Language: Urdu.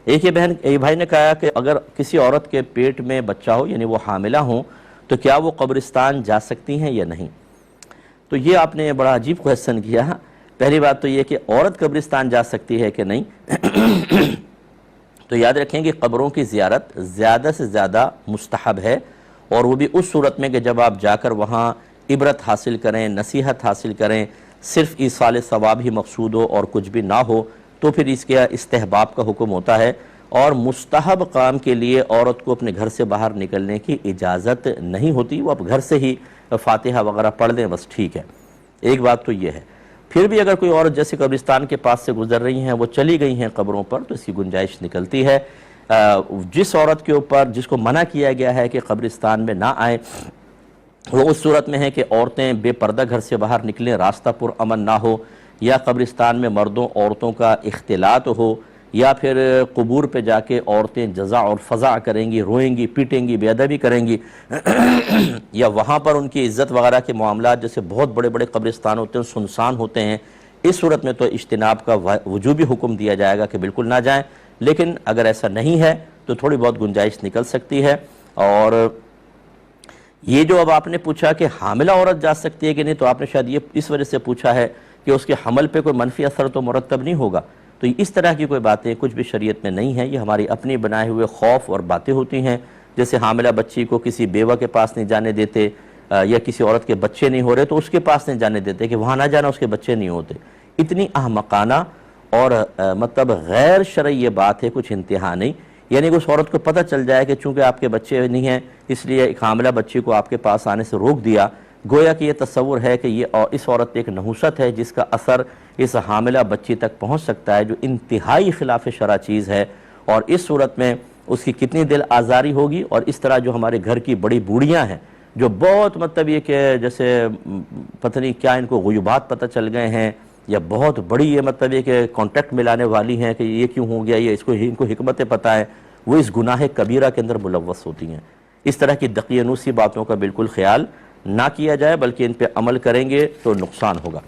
ایک یہ بھائی نے کہا کہ اگر کسی عورت کے پیٹ میں بچہ ہو یعنی وہ حاملہ ہوں تو کیا وہ قبرستان جا سکتی ہیں یا نہیں؟ تو یہ آپ نے بڑا عجیب کویسچن کیا۔ پہلی بات تو یہ کہ عورت قبرستان جا سکتی ہے کہ نہیں، تو یاد رکھیں کہ قبروں کی زیارت زیادہ سے زیادہ مستحب ہے، اور وہ بھی اس صورت میں کہ جب آپ جا کر وہاں عبرت حاصل کریں، نصیحت حاصل کریں، صرف ایصال ثواب ہی مقصود ہو اور کچھ بھی نہ ہو، تو پھر اس کے استحباب کا حکم ہوتا ہے، اور مستحب کام کے لیے عورت کو اپنے گھر سے باہر نکلنے کی اجازت نہیں ہوتی، وہ اب گھر سے ہی فاتحہ وغیرہ پڑھ دیں بس ٹھیک ہے۔ ایک بات تو یہ ہے۔ پھر بھی اگر کوئی عورت جیسے قبرستان کے پاس سے گزر رہی ہیں، وہ چلی گئی ہیں قبروں پر، تو اس کی گنجائش نکلتی ہے۔ جس عورت کے اوپر جس کو منع کیا گیا ہے کہ قبرستان میں نہ آئیں، وہ اس صورت میں ہے کہ عورتیں بے پردہ گھر سے باہر نکلیں، راستہ پر امن نہ ہو، یا قبرستان میں مردوں عورتوں کا اختلاط ہو، یا پھر قبور پہ جا کے عورتیں جزع اور فضع کریں گی، روئیں گی، پیٹیں گی، بے ادبی کریں گی، یا وہاں پر ان کی عزت وغیرہ کے معاملات جیسے بہت بڑے بڑے قبرستان ہوتے ہیں سنسان ہوتے ہیں، اس صورت میں تو اجتناب کا وجوبی حکم دیا جائے گا کہ بالکل نہ جائیں۔ لیکن اگر ایسا نہیں ہے تو تھوڑی بہت گنجائش نکل سکتی ہے۔ اور یہ جو اب آپ نے پوچھا کہ حاملہ عورت جا سکتی ہے کہ نہیں، تو آپ نے شاید یہ اس وجہ سے پوچھا ہے کہ اس کے حمل پہ کوئی منفی اثر تو مرتب نہیں ہوگا، تو اس طرح کی کوئی باتیں کچھ بھی شریعت میں نہیں ہیں، یہ ہماری اپنی بنائے ہوئے خوف اور باتیں ہوتی ہیں۔ جیسے حاملہ بچی کو کسی بیوہ کے پاس نہیں جانے دیتے، یا کسی عورت کے بچے نہیں ہو رہے تو اس کے پاس نہیں جانے دیتے کہ وہاں نہ جانا، اس کے بچے نہیں ہوتے۔ اتنی احمقانہ اور مطلب غیر شرعی یہ بات ہے، کچھ انتہا نہیں۔ یعنی کہ اس عورت کو پتہ چل جائے کہ چونکہ آپ کے بچے نہیں ہیں اس لیے ایک حاملہ بچی کو آپ کے پاس آنے سے روک دیا، گویا کہ یہ تصور ہے کہ یہ اس عورت ایک نحوست ہے جس کا اثر اس حاملہ بچی تک پہنچ سکتا ہے، جو انتہائی خلاف شرع چیز ہے، اور اس صورت میں اس کی کتنی دل آزاری ہوگی۔ اور اس طرح جو ہمارے گھر کی بڑی بوڑھیاں ہیں جو بہت مطلب یہ کہ جیسے پتہ نہیں کیا ان کو غیوبات پتہ چل گئے ہیں، یا بہت بڑی یہ مطلب یہ کہ کانٹیکٹ ملانے والی ہیں کہ یہ کیوں ہو گیا، یہ ان کو حکمتیں پتہ ہے، وہ اس گناہ کبیرہ کے اندر ملوث ہوتی ہیں۔ اس طرح کی دقیانوسی باتوں کا بالکل خیال نہ کیا جائے، بلکہ ان پہ عمل کریں گے تو نقصان ہوگا۔